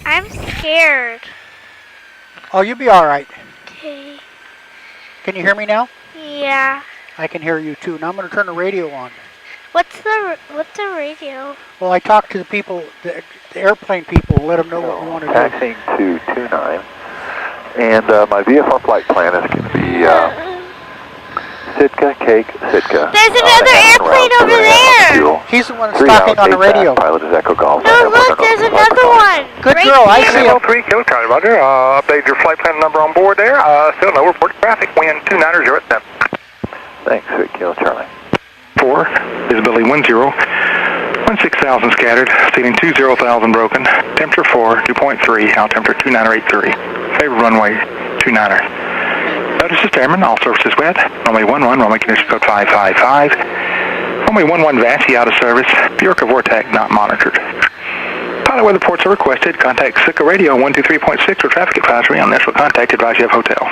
I'm scared. Oh, you'll be all right. Okay. Can you hear me now? Yeah. I can hear you too. Now I'm going to turn the radio on. What's the radio? Well, I talked to the people, the airplane people, let them know what we want to do. Taxiing to 29, and my VFR flight plan is going to be Sitka, Cake, Sitka. There's another airplane over there. He's the one that's talking on the radio. Pilot is Echo Golf. No, look, there's another one. Good girl, I see him. 3 Kilo Charlie, Roger. Update your flight plan number on board there. Still no report traffic. Wind 290 at 7. Thanks, 3 Kilo Charlie. 4, visibility 10, 16,000 scattered, ceiling 20,000 broken, temperature 4, 2.3, altitude 2983, favor runway 29er. Notice is Airman, all surfaces wet, runway 11, runway condition code 555, runway 11 VASI out of service, Bjorka Vortex not monitored. Pilot weather reports are requested, contact Sitka Radio 123.6 for traffic advisory on initial contact, advise you have hotel.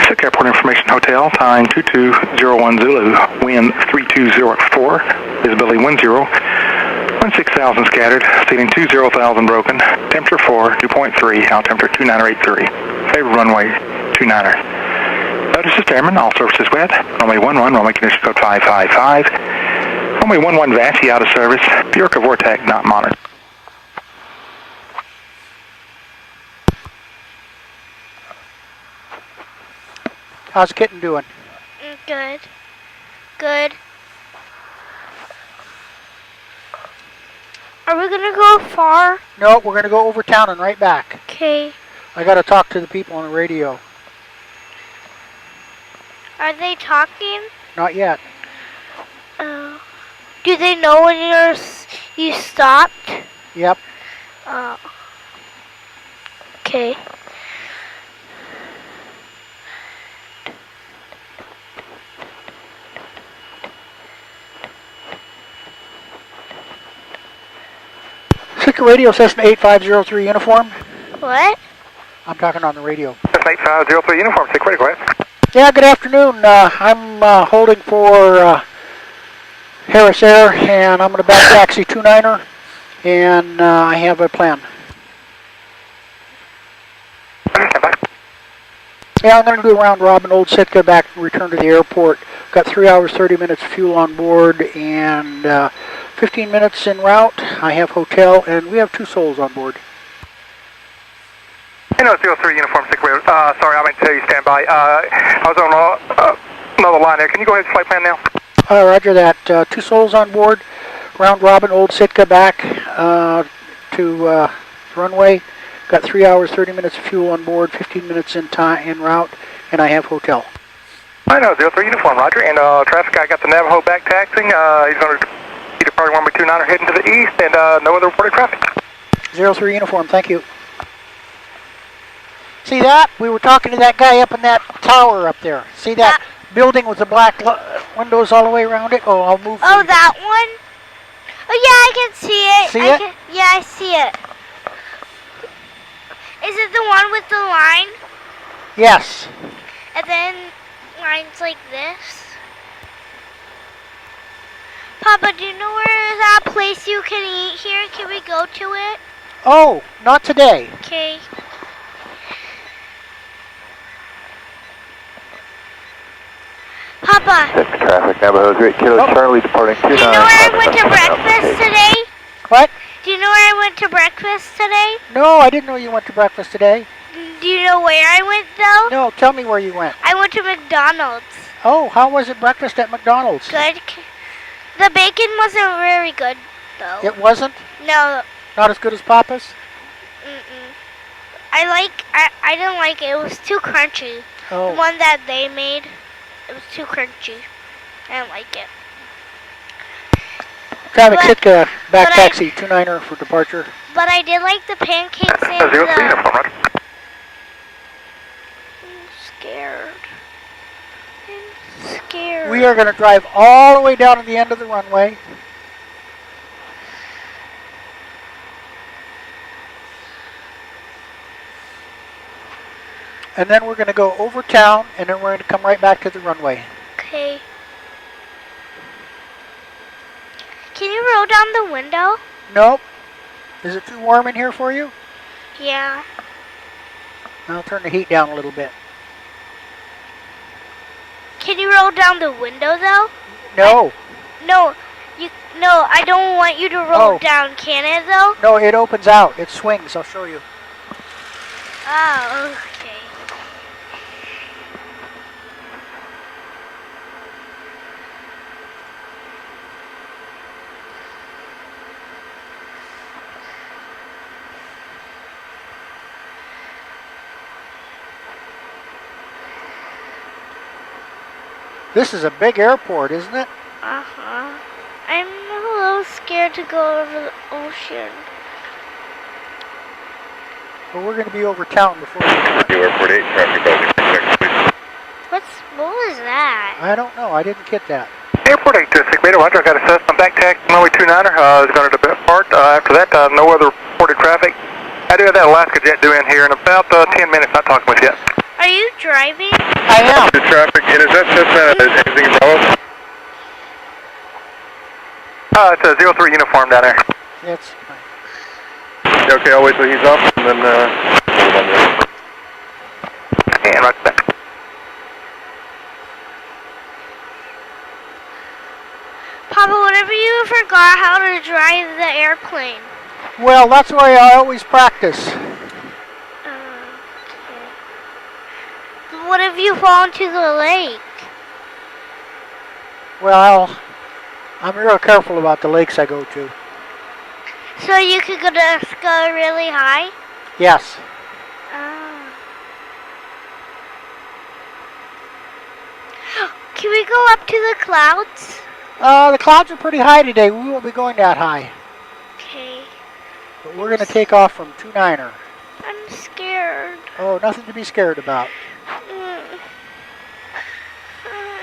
Sitka Airport Information Hotel, time 2201 Zulu, wind 3204, visibility 10, 16,000 scattered, ceiling 20,000 broken, temperature 4, 2.3, altitude 2983, favor runway 29er. Notice is Airman, all surfaces wet, runway 11, runway condition code 555, runway 11 VASI out of service, Bjorka Vortex not monitored. How's Kitten doing? Good. Good. Are we gonna go far? No, we're going to go over town and right back. Okay. I got to talk to the people on the radio. Are they talking? Not yet. Do they know when you stopped? Yep. Okay. Sitka Radio, Cessna 8503 uniform. What? I'm talking on the radio. Cessna 8503 uniform, Sitka Radio, go ahead. Yeah, good afternoon. I'm holding for Harris Air, and I'm going to back taxi 29er, and I have a plan. Yeah, I'm going to do a round robin, Old Sitka, back and return to the airport. Got 3 hours, 30 minutes fuel on board, and 15 minutes en route. I have hotel, and we have 2 souls on board. No, 03 uniform, Sitka Radio. Sorry, I meant to tell you stand by. I was on another line there. Can you go ahead and flight plan now? Roger that. 2 souls on board. Round robin, Old Sitka, back to runway. Got 3 hours, 30 minutes of fuel on board, 15 minutes en route, and I have hotel. I know, 03 uniform, Roger. And traffic, I got the Navajo back taxing. He's going to be departing runway 29er heading to the east, and no other reported traffic. 03 uniform, thank you. See that? We were talking to that guy up in that tower up there. See that building with the black windows all the way around it? Oh, I'll move. Oh, that one? Oh, yeah, I can see it. See it? Yeah, I see it. Is it the one with the line? Yes. And then lines like this? Papa, do you know where is that place you can eat here? Can we go to it? Oh, not today. Okay. Papa. Check the traffic, Navajo 3 Kilo Charlie departing 29. Do you know where I went to breakfast today? What? Do you know where I went to breakfast today? No, I didn't know you went to breakfast today. Do you know where I went, though? No, tell me where you went. I went to McDonald's. Oh, how was it breakfast at McDonald's? Good. The bacon wasn't very good, though. It wasn't? No. Not as good as Papa's? I didn't like it. It was too crunchy. Oh. The one that they made, it was too crunchy. I didn't like it. Traffic Sitka, back taxi 29er for departure. But I did like the pancakes and 03 uniform, Roger. I'm scared. I'm scared. We are going to drive all the way down to the end of the runway. And then we're going to go over town, and then we're going to come right back to the runway. Okay. Can you roll down the window? Nope. Is it too warm in here for you? Yeah. I'll turn the heat down a little bit. Can you roll down the window though? No. No, I don't want you to roll Oh. down. Can it though? No, it opens out. It swings. I'll show you. Oh, okay. This is a big airport, isn't it? Uh-huh. I'm a little scared to go over the ocean. But we're going to be over town before we know it. Airport 8, traffic next, please. What was that? I don't know. I didn't get that. Airport 8 to 6 Beta, Roger, I got a Cessna back taxi, runway 29er, is going to depart. After that, no other reported traffic. I do have that Alaska jet due in here in about 10 minutes, not talking with you yet. Are you driving? I am. The traffic, and is that Cessna, anything involved? It's a 03 uniform down there. It's fine. Okay, I'll wait till he's off, and then, hold on there. And right back. Papa, whenever you forgot how to drive the airplane. Well, that's why I always practice. Okay. What if you fall into the lake? Well, I'm real careful about the lakes I go to. So you could go really high? Yes. Oh. Can we go up to the clouds? The clouds are pretty high today. We won't be going that high. Okay. But we're going to take off from 29er. I'm scared. Oh, nothing to be scared about.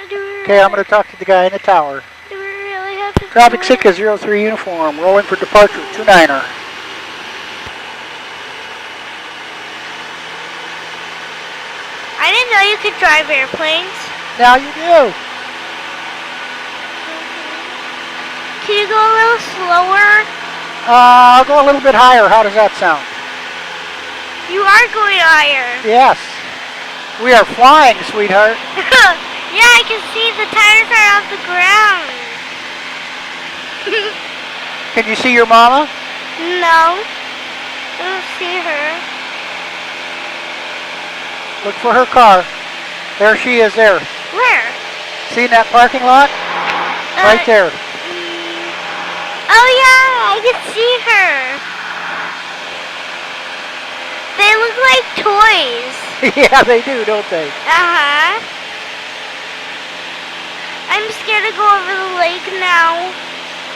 Do Okay, I'm going to talk to the guy in the tower. we really have to Traffic do Sitka 03 uniform, rolling for departure, 29er. I didn't know you could drive airplanes. Now you do. Can you go a little slower? I'll go a little bit higher. How does that sound? You are going higher. Yes. We are flying, sweetheart. Yeah, I can see the tires are off the ground. Can you see your mama? No. I don't see her. Look for her car. There she is there. Where? See in that parking lot? Right there. Oh yeah, I can see her. They look like toys. Yeah, they do, don't they? Uh-huh. I'm scared to go over the lake now.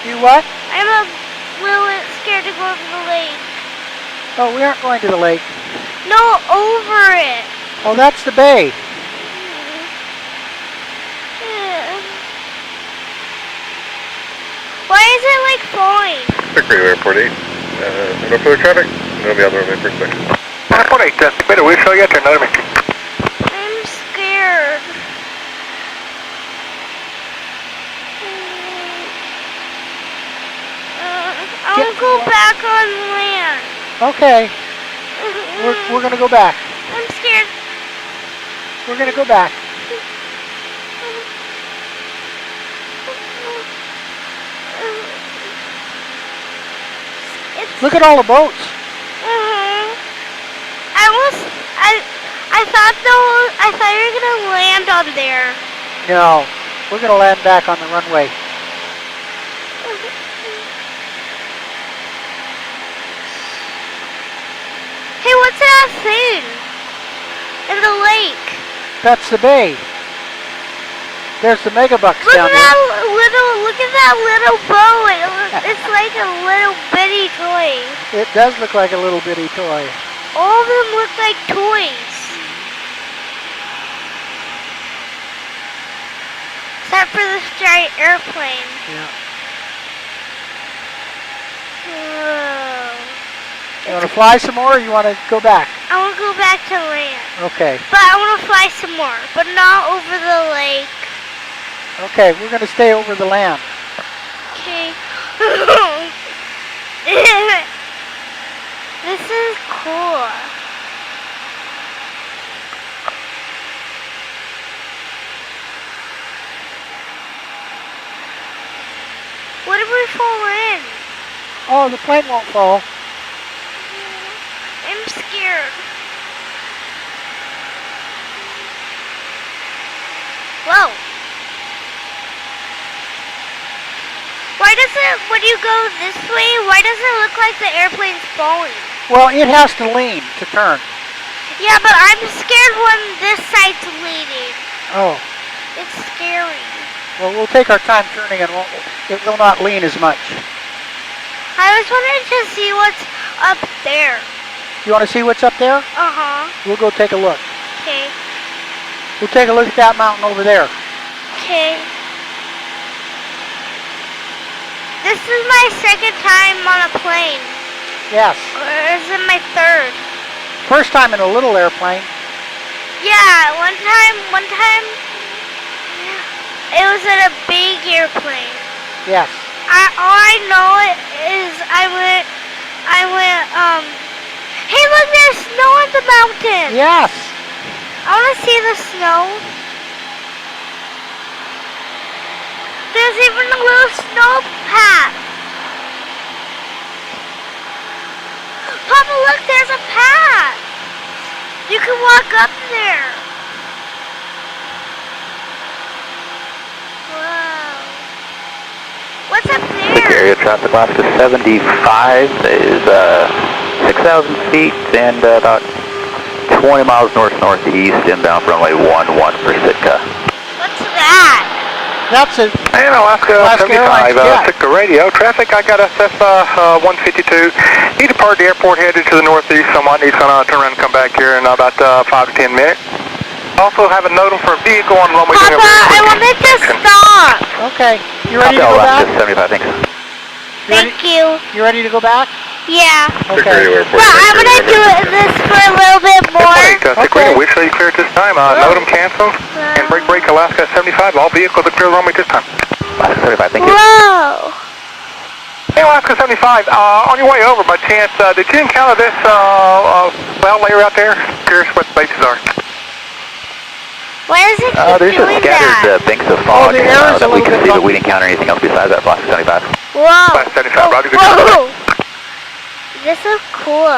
You what? I'm a little scared to go over the lake. Oh, we aren't going to the lake. No, over it. Oh, that's the bay. Why is it like falling? Secretary Airport 8, no further traffic, no the other runway for inspection. Airport 8, Beta, we'll show you at another minute. I'm scared. I want to go back on land. Okay, we're going to go back. I'm scared. We're going to go back. Look at all the boats. I thought you were gonna land on there. No, we're going to land back on the runway. Hey, what's that thing in the lake? That's the bay. There's the megabucks Look down at there. look at that little boat. It's like a little bitty toy. It does look like a little bitty toy. All of them look like toys. Except for this giant airplane. Yeah. Whoa. You want to fly some more or you want to go back? I want to go back to land. Okay. But I want to fly some more, but not over the lake. Okay, we're going to stay over the land. Okay. This is cool. What if we fall in? Oh, the plane won't fall. I'm scared. Whoa. Why does it, when you go this way, why does it look like the airplane's falling? Well, it has to lean to turn. Yeah, but I'm scared when this side's leaning. Oh. It's scary. Well, we'll take our time turning and it will not lean as much. I was wanting to see what's up there. You want to see what's up there? Uh-huh. We'll go take a look. Okay. We'll take a look at that mountain over there. Okay. This is my second time on a plane. Yes. Or is it my third? First time in a little airplane. Yeah, one time, it was in a big airplane. Yes. All I know is I went, hey look, there's snow on the mountain. Yes. I want to see the snow. There's even a little snow path. Papa, look, there's a path. You can walk up there. Whoa. What's up there? Area traffic Alaska 75 is 6,000 feet and about 20 miles north-northeast inbound for runway 11 for Sitka. What's that? That's it. And Alaska 75, Sitka radio. Traffic, I got a Cessna 152. He departed the airport headed to the northeast, so he's going to turn around and come back here in about 5 to 10 minutes. Also have a note for a vehicle on runway. Papa, I wanted to stop. Okay. You ready to go back? 75, thanks. Thank you. You ready to go back? Yeah. Okay. But I'm going to do this for a little bit more. Okay. We show you clear at this time. NOTAM canceled. And break Alaska 75. All vehicles are clear runway this time. Alaska 75, thank you. Whoa. Hey, Alaska 75, on your way over by chance, did you encounter this cloud layer out there? Curious what the bases are. Why does it keep there's doing just scattered that? banks of fog the air is that a we little can bit see, but we didn't encounter anything else besides that Alaska 75. Whoa. Alaska 75, Roger, good Whoa. This is cool.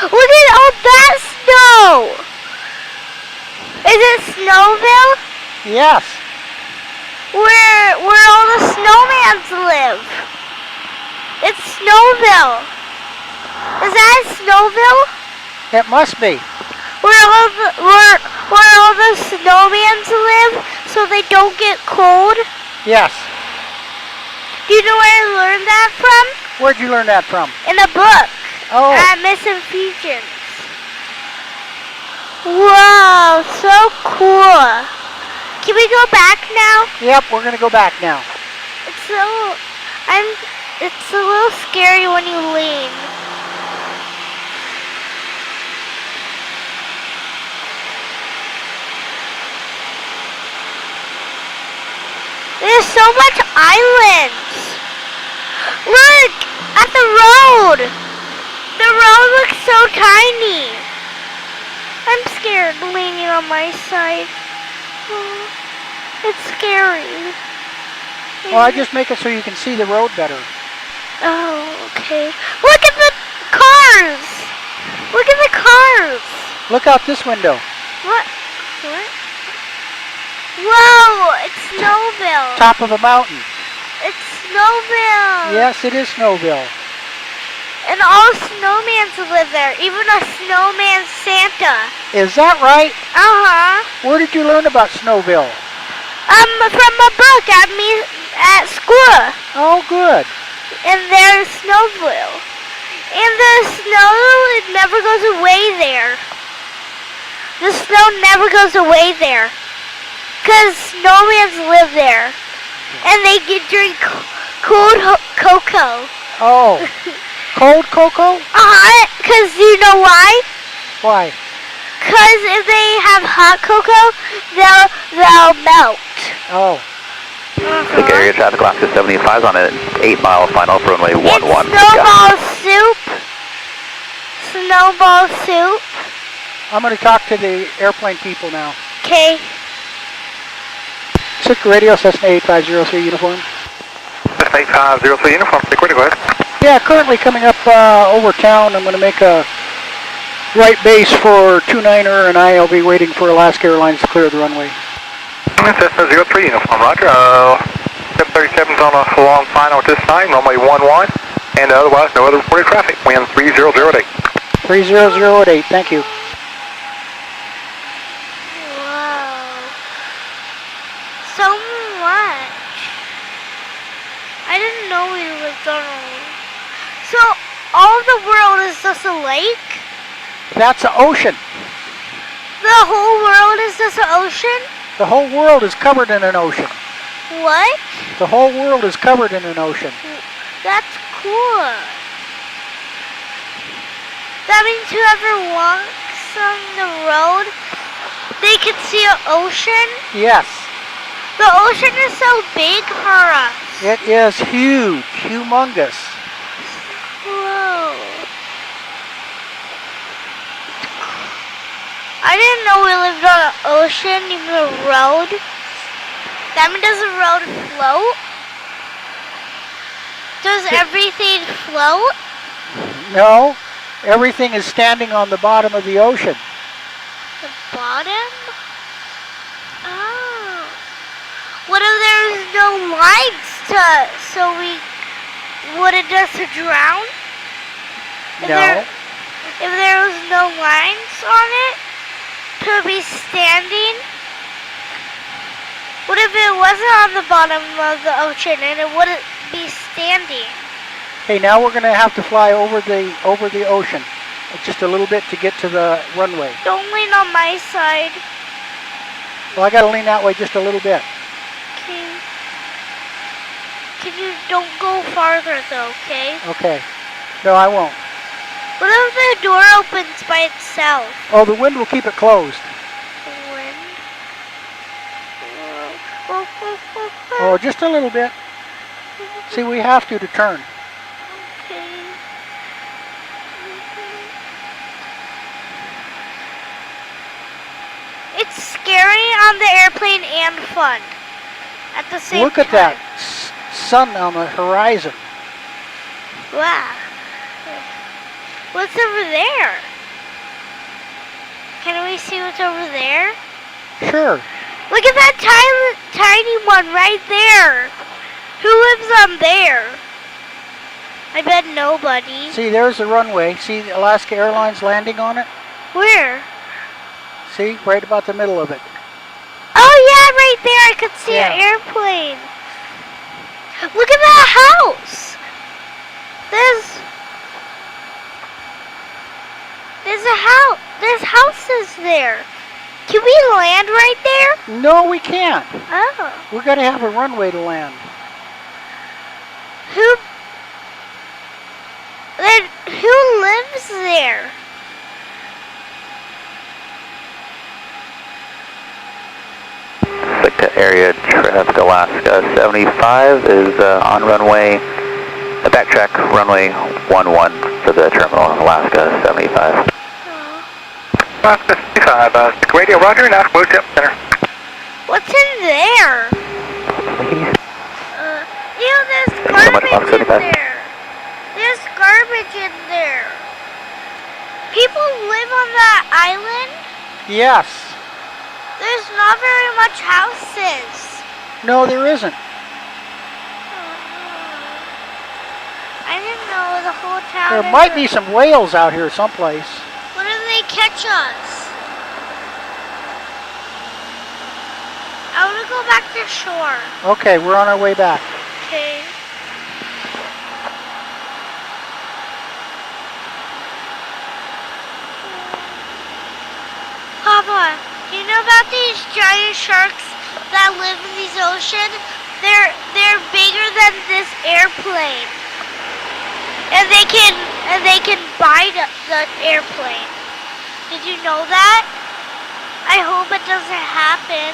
Look at all that snow. Is it Snowville? Yes. Where all the snowmans live. It's Snowville. Is that Snowville? It must be. Where all the snowmans live so they don't get cold? Yes. Do you know where I learned that from? Where'd you learn that from? In a book. Oh. At Miss Infusions. Whoa, so cool. Can we go back now? Yep, we're gonna go back now. It's a little scary when you lean. There's so much islands. Look at the road. The road looks so tiny. I'm scared leaning on my side. Oh, it's scary. Well, I just make it so you can see the road better. Oh, okay. Look at the cars. Look at the cars. Look out this window. What? What? Whoa, it's Snowville. Top of a mountain. It's Snowville. Yes, it is Snowville. And all snowmans live there, even a snowman Santa. Is that right? Uh-huh. Where did you learn about Snowville? From a book at school. Oh, good. And there's Snowville. And the snow, it never goes away there. The snow never goes away there. Because snowmans live there. And they can drink cold cocoa. Oh. Cold cocoa? Because you know why? Why? Because if they have hot cocoa, they'll melt. Oh. Thick area traffic, Alaska 75 on an 8-mile final for runway 11. Snowball soup. Snowball soup. I'm going to talk to the airplane people now. Okay. Sitka radio, Cessna 8503 uniform. Cessna 8503 uniform, Sitka radio, go ahead. Yeah, currently coming up over town. I'm going to make a right base for 29er, and I'll be waiting for Alaska Airlines to clear the runway. Cessna 03 uniform, roger. 737's on a long final at this time, runway 11, and otherwise no other reported traffic. Wind 3008. 3008, thank you. Wow. So much. I didn't know we lived on a... So, all the world is just a lake? That's the ocean. The whole world is just an ocean? The whole world is covered in an ocean. What? The whole world is covered in an ocean. That's cool. That means whoever walks on the road, they can see an ocean? Yes. The ocean is so big for us. It is huge, humongous. Whoa. I didn't know we lived on an ocean, even a road. That means does the road float? Does everything float? No, everything is standing on the bottom of the ocean. The bottom? Oh. What if there's no lines so we wouldn't just drown? No. If there was no lines on it, could be standing? What if it wasn't on the bottom of the ocean and it wouldn't be standing? Okay, now we're going to have to fly over the ocean just a little bit to get to the runway. Don't lean on my side. Well, I got to lean that way just a little bit. Okay. Can you don't go farther though, okay? Okay. No, I won't. What if the door opens by itself? Oh, the wind will keep it closed. The wind? Oh, just a little bit. See, we have to turn. Okay. It's scary on the airplane and fun at the same time. Look at that sun on the horizon. Wow. What's over there? Can we see what's over there? Sure. Look at that tiny one right there. Who lives on there? I bet nobody. See, there's the runway. See Alaska Airlines landing on it? Where? See, right about the middle of it. Oh yeah, right there. I could see an airplane. Look at that house. There's a house. There's houses there. Can we land right there? No, we can't. Oh. We're going to have a runway to land. Who lives there? Sitka area traffic, Alaska 75 is on runway, backtrack runway 11 for the terminal, Alaska 75. Alaska 75, Sitka radio, roger, now move to center. What's in there? There's garbage in there. There's garbage in there. People live on that island? Yes. There's not very much houses. No, there isn't. I didn't know the whole town. There might be some whales out here someplace. What if they catch us? I want to go back to shore. Okay, we're on our way back. Okay. Papa, do you know about these giant sharks that live in these oceans? They're bigger than this airplane, and they can bite the airplane. Did you know that? I hope it doesn't happen.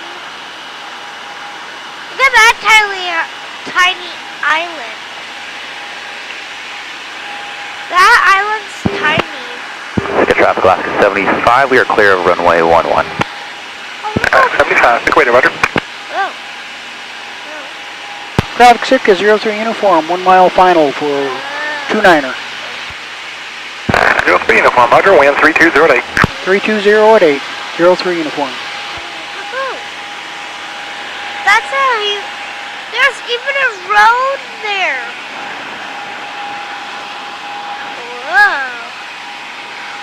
Look at that tiny island. That island's tiny. Good traffic, Alaska 75. We are clear of runway 11. Oh, no. 75, equator, roger. Oh. Traffic Sitka 03 uniform, 1 mile final for 29er. 03 uniform, roger, wind 3208. 320 at 8, 03 uniform. That's there's even a road there. Whoa.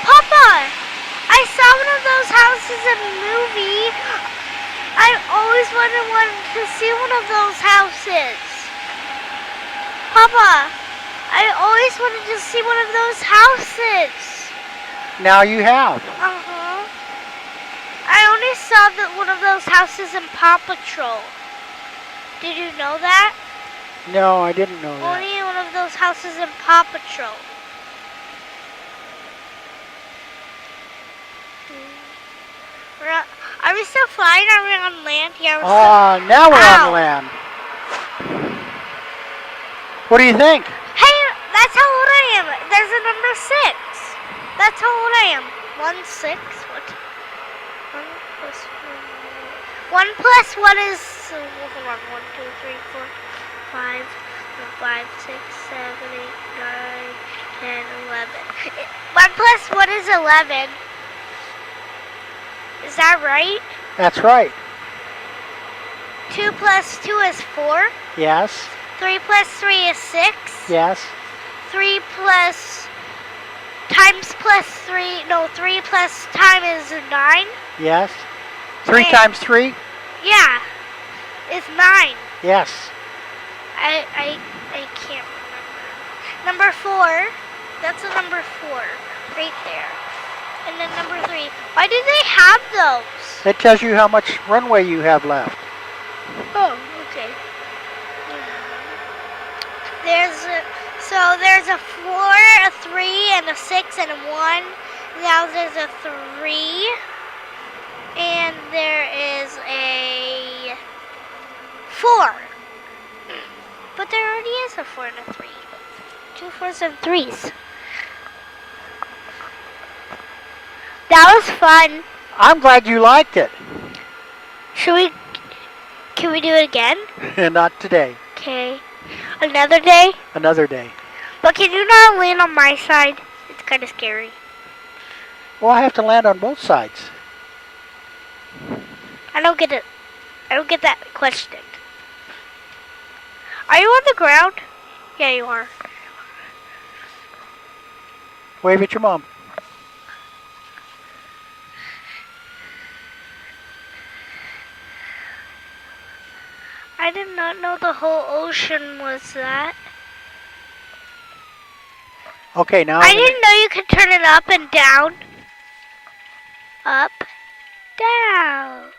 Papa, I saw one of those houses in a movie. I always wanted to see one of those houses. Papa, I always wanted to see one of those houses. Now you have. Uh-huh. I only saw one of those houses in Paw Patrol. Did you know that? No, I didn't know that. Only one of those houses in Paw Patrol. Are we still flying? Are we on land? Yeah, we're still... Now we're on land. What do you think? Hey, that's how old I am. There's a number 6. That's how old I am. 1, 6. What? 1 plus 1 is... hold on. 1, 2, 3, 4, 5, 5, 6, 7, 8, 9, 10, 11. 1 plus 1 is 11. Is that right? That's right. 2 plus 2 is 4. Yes. 3 plus 3 is 6. Yes. 3 plus times plus 3. No, 3 plus time is 9. Yes. 3 Okay. times 3? Yeah, it's 9. Yes. I can't remember. Number 4. That's a number 4 right there. And then number 3. Why do they have those? It tells you how much runway you have left. Oh, okay. There's a 4, a 3, and a 6, and a 1. Now there's a 3, and there is a 4. But there already is a 4 and a 3. 2 4s and 3s. That was fun. I'm glad you liked it. Can we do it again? Not today. Okay. Another day? Another day. But can you not land on my side? It's kind of scary. Well, I have to land on both sides. I don't get it. I don't get that question. Are you on the ground? Yeah, you are. Wave at your mom. I did not know the whole ocean was that. Okay, now I didn't know you could turn it up and down. Up, down.